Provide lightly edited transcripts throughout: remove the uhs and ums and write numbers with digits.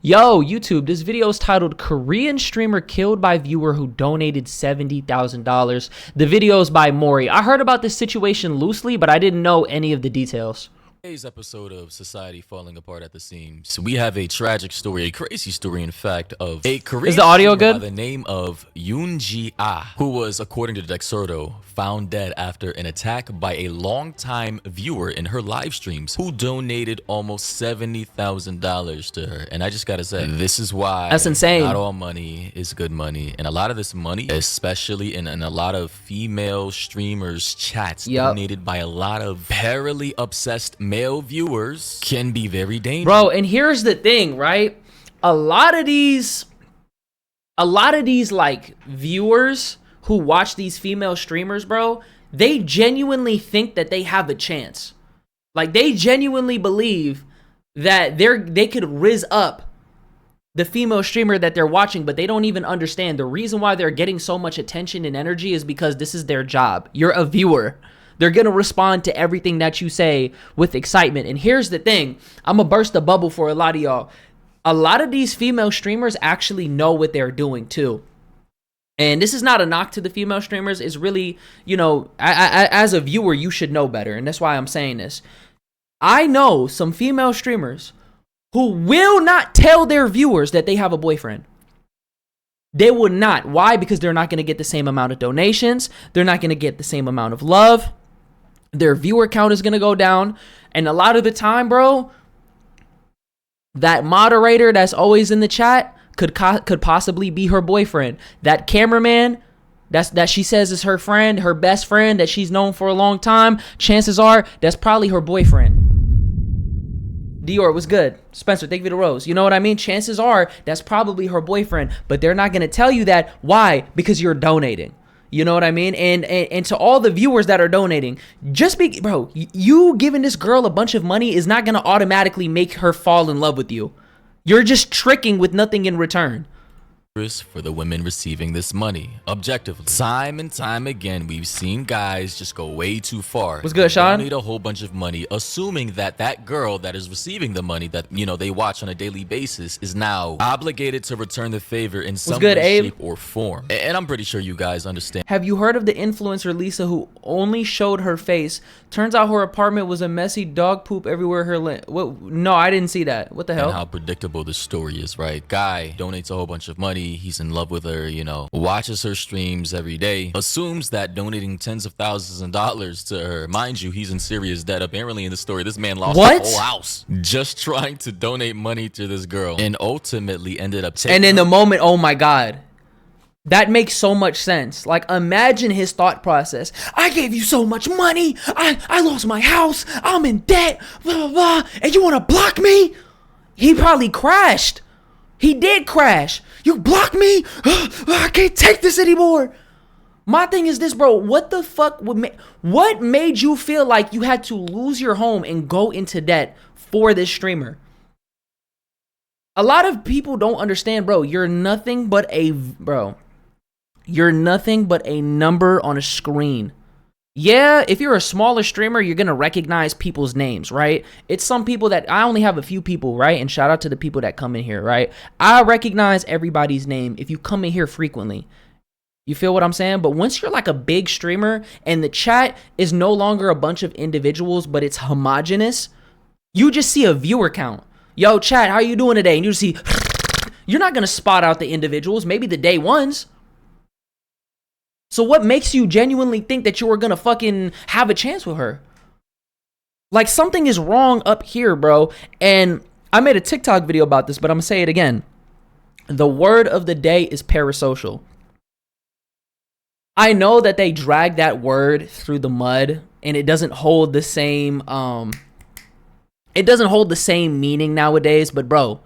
Yo, YouTube, this video is titled Korean Streamer Killed by Viewer Who Donated $70,000. The video is by Mori. I heard about this situation loosely, but I didn't know any of the details. Today's episode of Society Falling Apart at the Seams, we have a tragic story, a crazy story in fact, of a Korean Is the audio streamer good? by the name of Yoon Ji-ah, who was, according to Dexerto, found dead after an attack by a longtime viewer in her live streams who donated almost $70,000 to her. And I just gotta say, this is why That's insane. Not all money is good money, and a lot of this money, especially in a lot of female streamers chats donated by a lot of parally obsessed male viewers, can be very dangerous. Bro, and here's the thing, right? A lot of these like viewers who watch these female streamers, bro, they genuinely think that they have a chance. Like, they genuinely believe that they could rizz up the female streamer that they're watching, but they don't even understand the reason why they're getting so much attention and energy is because this is their job. You're a viewer. They're going to respond to everything that you say with excitement. And here's the thing. I'm going to burst the bubble for a lot of y'all. A lot of these female streamers actually know what they're doing too. And this is not a knock to the female streamers. It's really, you know, as a viewer, you should know better. And that's why I'm saying this. I know some female streamers who will not tell their viewers that they have a boyfriend. They will not. Why? Because they're not going to get the same amount of donations. They're not going to get the same amount of love. Their viewer count is going to go down. And a lot of the time, bro, that moderator that's always in the chat could possibly be her boyfriend. That cameraman that she says is her friend, her best friend that she's known for a long time, chances are that's probably her boyfriend. Dior, was good. Spencer, thank you for the rose. You know what I mean? Chances are that's probably her boyfriend, but they're not going to tell you that. Why? Because you're donating. You know what I mean? And to all the viewers that are donating, bro, you giving this girl a bunch of money is not going to automatically make her fall in love with you. You're just tricking with nothing in return. For the women receiving this money. Objectively, time and time again, we've seen guys just go way too far. What's good, Sean? Donate a whole bunch of money, assuming that girl that is receiving the money that, you know, they watch on a daily basis is now obligated to return the favor in some way, shape, or form. And I'm pretty sure you guys understand. Have you heard of the influencer Lisa who only showed her face? Turns out her apartment was a messy dog poop everywhere. No, I didn't see that. What the hell? And how predictable this story is, right? Guy donates a whole bunch of money. He's in love with her, you know, watches her streams every day, assumes that donating tens of thousands of dollars to her, mind you, he's in serious debt. Apparently in the story, this man lost the whole house just trying to donate money to this girl, and ultimately ended up taking. And in the moment, oh my God, that makes so much sense. Like, imagine his thought process. I gave you so much money. I lost my house. I'm in debt, blah, blah, blah, and you want to block me? He probably crashed. He did crash. You blocked me? I can't take this anymore. My thing is this, bro. What the fuck what made you feel like you had to lose your home and go into debt for this streamer? A lot of people don't understand, bro. You're nothing but a number on a screen. Yeah, if you're a smaller streamer, you're going to recognize people's names, right? It's some people that I only have a few people, right? And shout out to the people that come in here, right? I recognize everybody's name if you come in here frequently. You feel what I'm saying? But once you're like a big streamer and the chat is no longer a bunch of individuals, but it's homogenous, you just see a viewer count. Yo, chat, how you doing today? And you see, you're not going to spot out the individuals, maybe the day ones. So what makes you genuinely think that you are going to fucking have a chance with her? Like, something is wrong up here, bro. And I made a TikTok video about this, but I'm going to say it again. The word of the day is parasocial. I know that they drag that word through the mud and it doesn't hold the same meaning nowadays, but bro,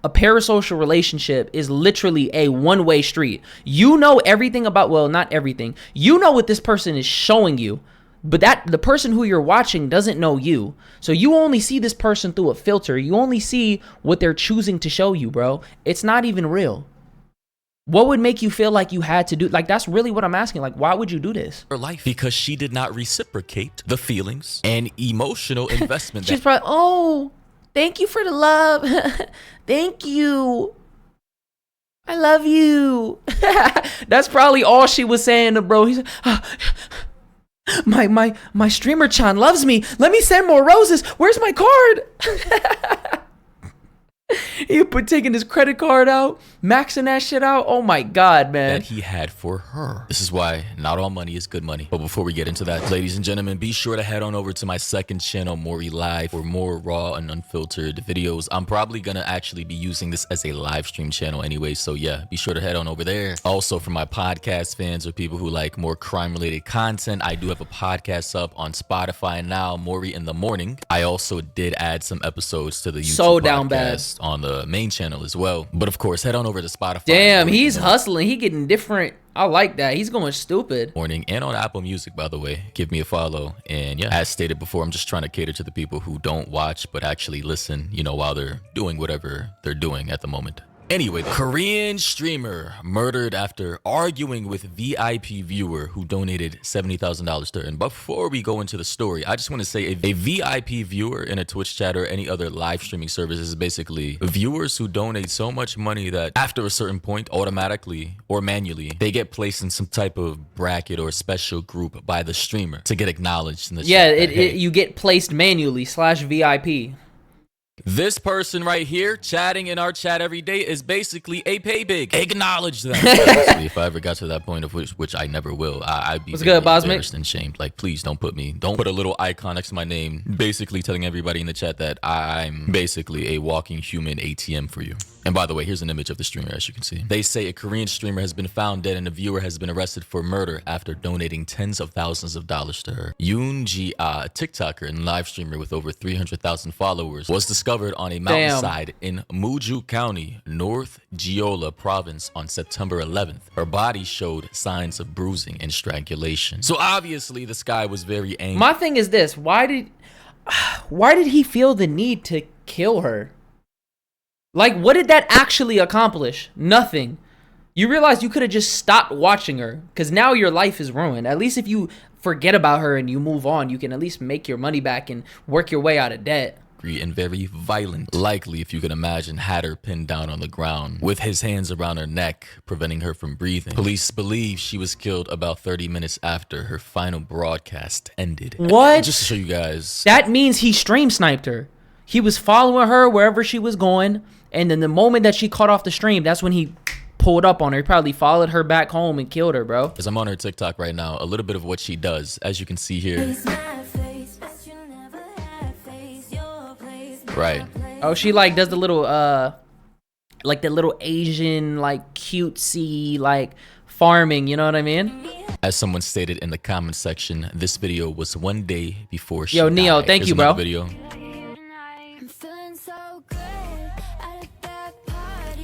a parasocial relationship is literally a one-way street. You know everything about, well, not everything. You know what this person is showing you, but the person who you're watching doesn't know you. So you only see this person through a filter. You only see what they're choosing to show you, bro. It's not even real. What would make you feel like you had to do, like, that's really what I'm asking. Like, why would you do this? Her life, because she did not reciprocate the feelings and emotional investment. She's probably, oh, Thank you for the love. Thank you. I love you. That's probably all she was saying to bro. He's my streamer Chan loves me. Let me send more roses. Where's my card? He taking his credit card out, maxing that shit out. Oh my God, man. That he had for her. This is why not all money is good money. But before we get into that, ladies and gentlemen, be sure to head on over to my second channel, Maury Live, for more raw and unfiltered videos. I'm probably gonna actually be using this as a live stream channel anyway, so yeah, be sure to head on over there. Also, for my podcast fans or people who like more crime-related content, I do have a podcast up on Spotify now, Maury in the Morning. I also did add some episodes to the YouTube So down bad on the main channel as well. But of course, head on over to Spotify. Damn, he's hustling. He getting different. I like that. He's going stupid. Morning, and on Apple Music, by the way. Give me a follow. And yeah, as stated before, I'm just trying to cater to the people who don't watch but actually listen, you know, while they're doing whatever they're doing at the moment. Anyway, Korean streamer murdered after arguing with VIP viewer who donated $70,000 to her. And before we go into the story, I just want to say a VIP viewer in a Twitch chat or any other live streaming service is basically viewers who donate so much money that after a certain point, automatically or manually, they get placed in some type of bracket or special group by the streamer to get acknowledged in the chat. Yeah, hey, you get placed manually /VIP. This person right here chatting in our chat every day is basically a pay big. Acknowledge that. Honestly, if I ever got to that point of which I never will, I'd be embarrassed and shamed. Like, please don't put a little icon next to my name, basically telling everybody in the chat that I'm basically a walking human ATM for you. And by the way, here's an image of the streamer, as you can see. They say a Korean streamer has been found dead and a viewer has been arrested for murder after donating tens of thousands of dollars to her. Yoon Ji-ah, a TikToker and live streamer with over 300,000 followers, was discovered on a mountainside in Muju County, North Jeolla Province on September 11th. Her body showed signs of bruising and strangulation. So obviously, this guy was very angry. My thing is this: why did he feel the need to kill her? Like, what did that actually accomplish? Nothing. You realize you could have just stopped watching her, because now your life is ruined. At least if you forget about her and you move on, you can at least make your money back and work your way out of debt. And very violent, likely, if you can imagine, had her pinned down on the ground with his hands around her neck, preventing her from breathing. Police believe she was killed about 30 minutes after her final broadcast ended. What? Just to show you guys. That means he stream sniped her. He was following her wherever she was going, and then the moment that she cut off the stream, that's when he pulled up on her. He probably followed her back home and killed her, bro. As I'm on her TikTok right now, a little bit of what she does, as you can see here. Right. Oh, she like does the little like the little Asian like cutesy like farming, you know what I mean? As someone stated in the comment section, this video was one day before she died. Neo, thank you, bro. Video.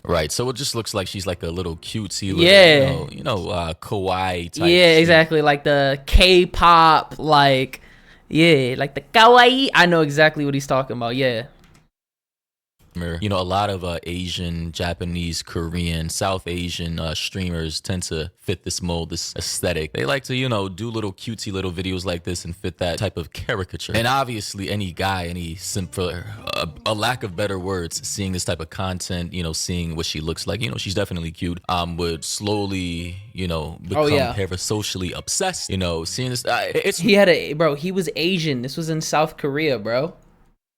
Right, so it just looks like she's like a little cutesy little, you know, kawaii type. Yeah, exactly, like the K-pop, like, yeah, like the kawaii. I know exactly what he's talking about, yeah. You know, a lot of Asian, Japanese, Korean, South Asian streamers tend to fit this mold, this aesthetic. They like to, you know, do little cutesy little videos like this and fit that type of caricature. And obviously, any guy, any simple, a lack of better words, seeing this type of content, you know, seeing what she looks like, you know, she's definitely cute, would slowly, you know, become parasocially obsessed. You know, seeing this, he was Asian. This was in South Korea, bro.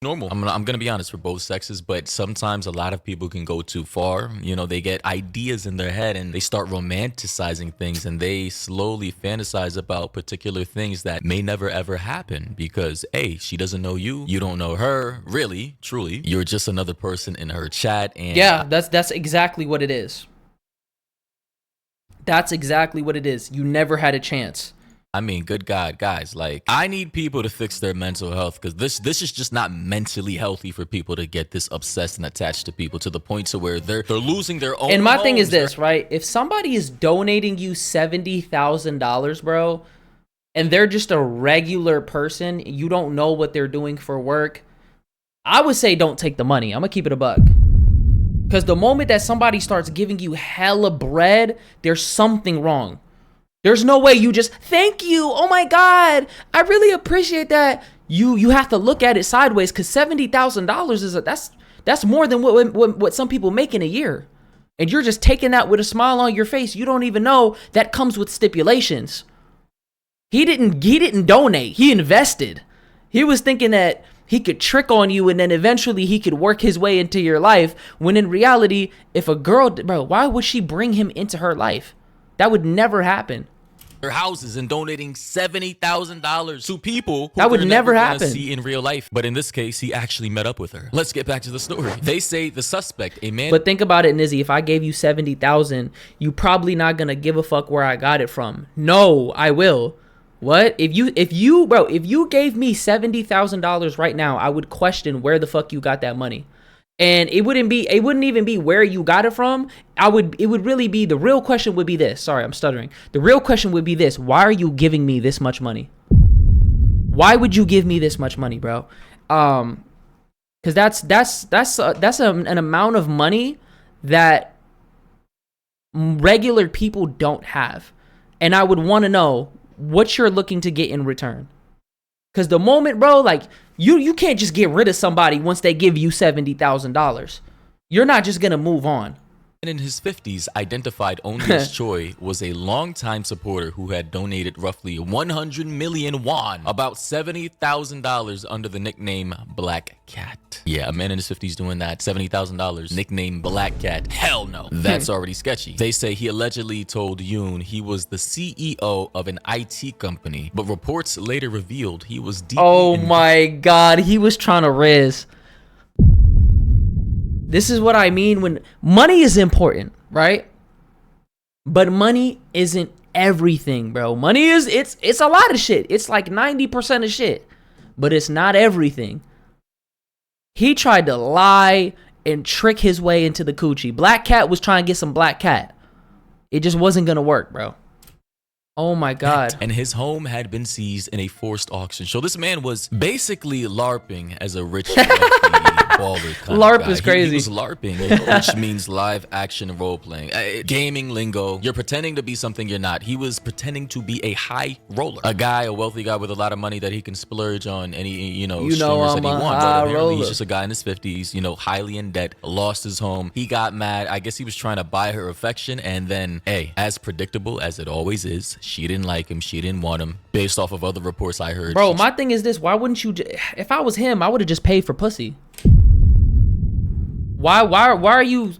Normal. I'm gonna be honest, for both sexes, but sometimes a lot of people can go too far. You know, they get ideas in their head and they start romanticizing things, and they slowly fantasize about particular things that may never ever happen because A, she doesn't know you, you don't know her, really, truly. You're just another person in her chat. And yeah, that's exactly what it is. That's exactly what it is. You never had a chance. I mean, good God, guys, like, I need people to fix their mental health, because this is just not mentally healthy for people to get this obsessed and attached to people to the point to where they're losing their own. And my thing is this, right? If somebody is donating you $70,000, bro, and they're just a regular person, you don't know what they're doing for work, I would say don't take the money. I'm gonna keep it a buck. Because the moment that somebody starts giving you hella bread, there's something wrong. There's no way you just, thank you, oh my God, I really appreciate that. you have to look at it sideways, because $70,000 is that's more than what some people make in a year. And you're just taking that with a smile on your face. You don't even know that comes with stipulations. He didn't donate. He invested. He was thinking that he could trick on you and then eventually he could work his way into your life, when in reality, if a girl, bro, why would she bring him into her life? That would never happen. Their houses and donating $70,000 to people who that would they're never gonna happen. see in real life. But in this case, he actually met up with her. Let's get back to the story. They say the suspect, a man. But think about it, Nizzy. If I gave you 70,000, you probably not gonna give a fuck where I got it from. No, I will. What? If you gave me $70,000 right now, I would question where the fuck you got that money. And it wouldn't even be where you got it from. It would really be, the real question would be this. Sorry, I'm stuttering. The real question would be this: why are you giving me this much money? Why would you give me this much money, bro? Because that's an amount of money that regular people don't have, and I would want to know what you're looking to get in return. Because the moment, bro, like, you can't just get rid of somebody once they give you $70,000. You're not just gonna move on. In his 50s, identified only as Choi, was a longtime supporter who had donated roughly 100 million won, about $70,000, under the nickname Black Cat. Yeah, a man in his 50s doing that, $70,000, nickname Black Cat. Hell no. That's already sketchy. They say he allegedly told Yoon he was the CEO of an IT company, but reports later revealed he was deeply Oh my God, he was trying to riz. This is what I mean when money is important, right? But money isn't everything, bro. Money is, it's a lot of shit. It's like 90% of shit, but it's not everything. He tried to lie and trick his way into the coochie. Black Cat was trying to get some Black Cat. It just wasn't gonna work, bro. Oh my God. And his home had been seized in a forced auction. So this man was basically LARPing as a rich baller kind LARP of guy. is crazy. He was LARPing, which means live action role playing. Gaming lingo. You're pretending to be something you're not. He was pretending to be a high roller. A wealthy guy with a lot of money that he can splurge on any, streamers that he wants. But apparently he's just a guy in his 50s, highly in debt, lost his home. He got mad. I guess he was trying to buy her affection. And then, as predictable as it always is, she didn't like him. She didn't want him. Based off of other reports I heard. Bro, my thing is this. Why wouldn't you? If I was him, I would have just paid for pussy. Why are you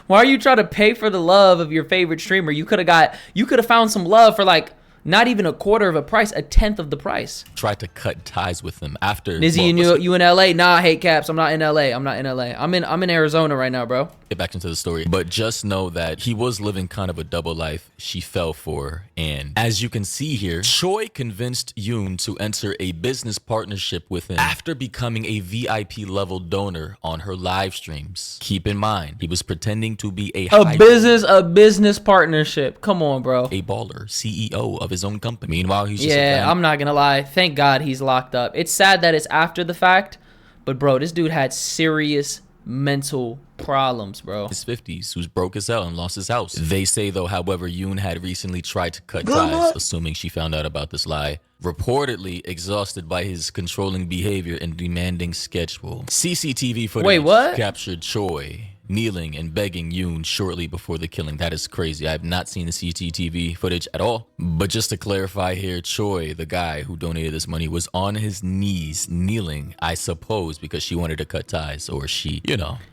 why are you trying to pay for the love of your favorite streamer? You could have found some love for like not even a quarter of a price, a tenth of the price. Tried to cut ties with him after. Nizzy, you in LA? Nah, I hate caps. I'm not in LA. I'm in Arizona right now, bro. Get back into the story. But just know that he was living kind of a double life. She fell for her. And as you can see here, Choi convinced Yoon to enter a business partnership with him after becoming a VIP level donor on her live streams. Keep in mind, he was pretending to be a business partnership. Come on, bro. A baller, CEO of his own company. Meanwhile, he's just I'm not gonna lie. Thank God he's locked up. It's sad that it's after the fact, but bro, this dude had serious mental problems, bro. His 50s, who's broke as hell and lost his house. They say, though, however, Yoon had recently tried to cut ties, assuming she found out about this lie. Reportedly exhausted by his controlling behavior and demanding schedule. CCTV footage captured Choi kneeling and begging Yoon shortly before the killing. That is crazy. I have not seen the CCTV footage at all. But just to clarify here, Choi, the guy who donated this money, was on his knees kneeling, I suppose, because she wanted to cut ties, or she,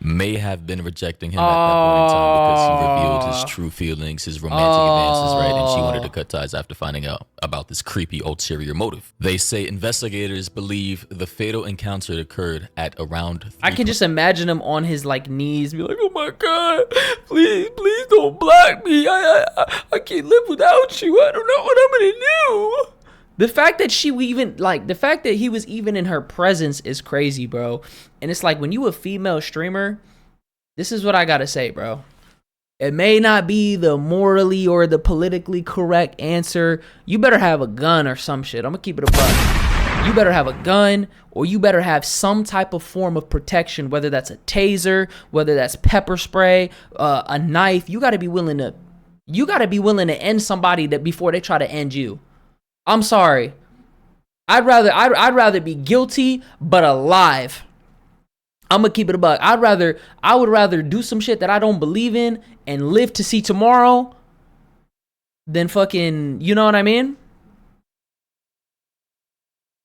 may have been rejecting him at that point in time because he revealed his true feelings, his romantic advances, right? And she wanted to cut ties after finding out about this creepy ulterior motive. They say investigators believe the fatal encounter occurred at around I can just imagine him on his knees, be like, oh my God, please don't block me. I can't live without you. I don't know what I'm gonna do. The fact that he was even in her presence is crazy, bro. And it's like, when you a female streamer, this is what I gotta say, bro. It may not be the morally or the politically correct answer. You better have a gun or some shit. I'm gonna keep it a buck. You better have a gun, or you better have some type of form of protection, whether that's a taser, whether that's pepper spray, a knife. You gotta be willing to end somebody that before they try to end you. I'm sorry. I'd rather be guilty but alive. I'm gonna keep it a buck. I would rather do some shit that I don't believe in and live to see tomorrow than fucking, you know what I mean?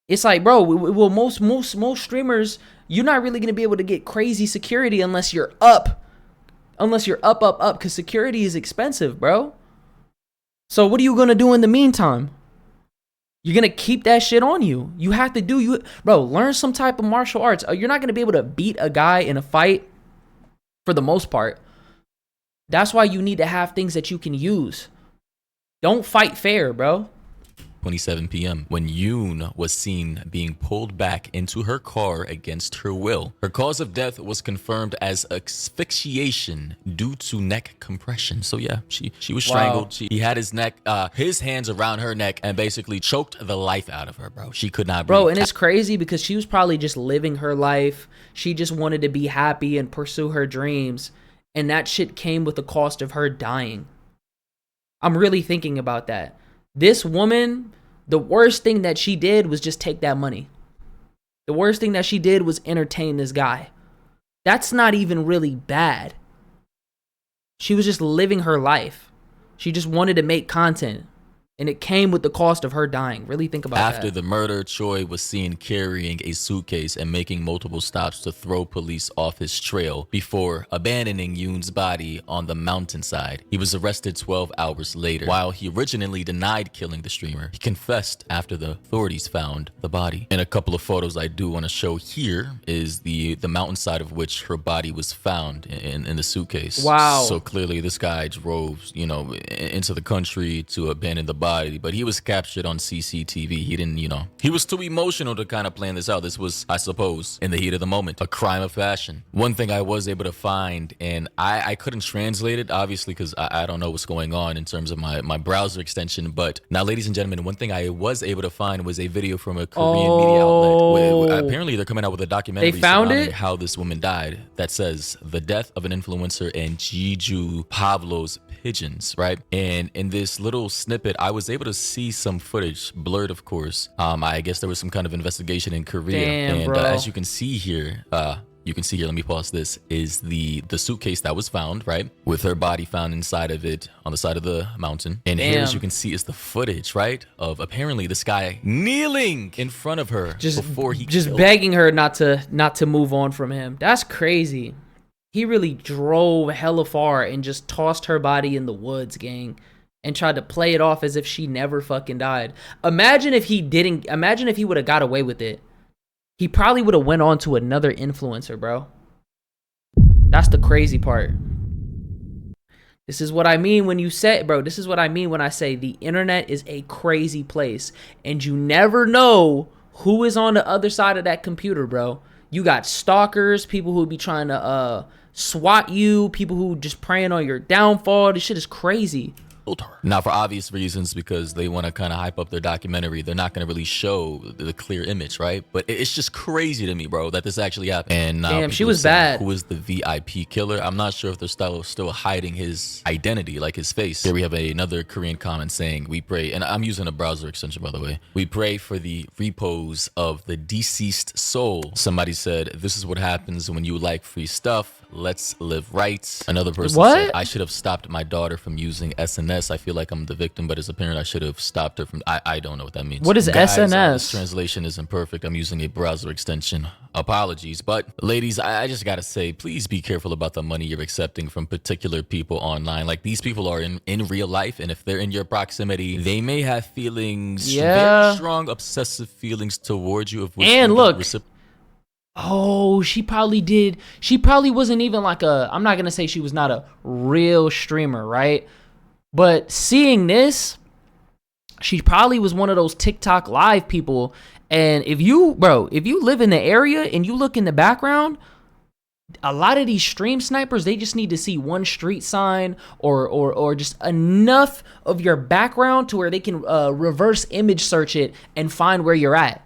It's like, bro, well, most streamers, you're not really gonna be able to get crazy security unless you're up, because security is expensive, bro. So what are you gonna do in the meantime? You're gonna keep that shit on you. You have to bro, learn some type of martial arts. You're not gonna be able to beat a guy in a fight for the most part. That's why you need to have things that you can use. Don't fight fair, bro. 27 p.m. when Yoon was seen being pulled back into her car against her will. Her cause of death was confirmed as asphyxiation due to neck compression. So yeah, she was strangled. Wow. He had his hands around her neck and basically choked the life out of her, bro. She could not breathe. Bro, and it's crazy because she was probably just living her life. She just wanted to be happy and pursue her dreams. And that shit came with the cost of her dying. I'm really thinking about that. This woman, the worst thing that she did was just take that money. The worst thing that she did was entertain this guy. That's not even really bad. She was just living her life. She just wanted to make content. And it came with the cost of her dying. Really think about that. After the murder, Choi was seen carrying a suitcase and making multiple stops to throw police off his trail before abandoning Yoon's body on the mountainside. He was arrested 12 hours later. While he originally denied killing the streamer, he confessed after the authorities found the body. In a couple of photos I do want to show here is the mountainside of which her body was found in the suitcase. Wow. So clearly this guy drove, into the country to abandon the body, but he was captured on CCTV. He didn't, he was too emotional to kind of plan this out. This was, I suppose, in the heat of the moment, a crime of passion. One thing I was able to find, and I couldn't translate it, obviously, because I don't know what's going on in terms of my browser extension. But now, ladies and gentlemen, one thing I was able to find was a video from a Korean media outlet. Apparently, they're coming out with a documentary surrounding how this woman died that says the death of an influencer and Jeju Pablo's pigeons, right? And in this little snippet, I was able to see some footage, blurred of course. I guess there was some kind of investigation in Korea. Damn, and as you can see here, let me pause this, is the suitcase that was found, right? With her body found inside of it on the side of the mountain. And here, as you can see, is the footage, right? Of apparently this guy kneeling in front of her before he killed. Begging her not to move on from him. That's crazy. He really drove hella far and just tossed her body in the woods, gang, and tried to play it off as if she never fucking died. Imagine if he would have got away with it. He probably would have went on to another influencer, bro. That's the crazy part. This is what I mean when I say the internet is a crazy place and you never know who is on the other side of that computer, bro. You got stalkers, people who be trying to swat you, people who just preying on your downfall. This shit is crazy. Now, for obvious reasons, because they want to kind of hype up their documentary, they're not going to really show the clear image, right? But it's just crazy to me, bro, that this actually happened. And damn, she was bad. Who is the VIP killer? I'm not sure if they're still hiding his identity, like his face. Here we have another Korean comment saying, "We pray," and I'm using a browser extension, by the way. "We pray for the repose of the deceased soul." Somebody said, "This is what happens when you like free stuff. Let's live right." Another person said, "I should have stopped my daughter from using SNS. I feel like I'm the victim, but as a parent, I should have stopped her from..." I don't know what that means. What is SNS? This translation isn't perfect. I'm using a browser extension. Apologies. But ladies, I just gotta say, please be careful about the money you're accepting from particular people online. Like, these people are in real life, and if they're in your proximity, they may have feelings, very strong, obsessive feelings towards you. And look, oh, she probably did. She probably wasn't even like I'm not going to say she was not a real streamer, right? But seeing this, she probably was one of those TikTok live people. And if you live in the area and you look in the background, a lot of these stream snipers, they just need to see one street sign or just enough of your background to where they can reverse image search it and find where you're at.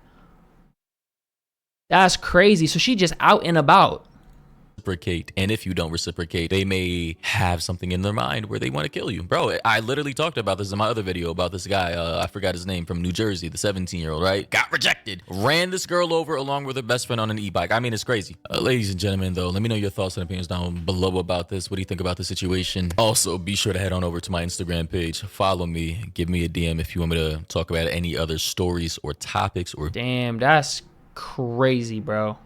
That's crazy. So she just out and about. reciprocate, and if you don't reciprocate, they may have something in their mind where they want to kill you. Bro, I literally talked about this in my other video about this guy, I forgot his name, from New Jersey, the 17-year-old, right? Got rejected, ran this girl over along with her best friend on an e-bike. I mean, it's crazy. Ladies and gentlemen, though, let me know your thoughts and opinions down below about this. What do you think about the situation? Also, be sure to head on over to my Instagram page, follow me, give me a DM if you want me to talk about any other stories or topics. Or damn, that's crazy, bro.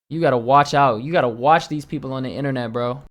You gotta watch out. You gotta watch these people on the internet, bro.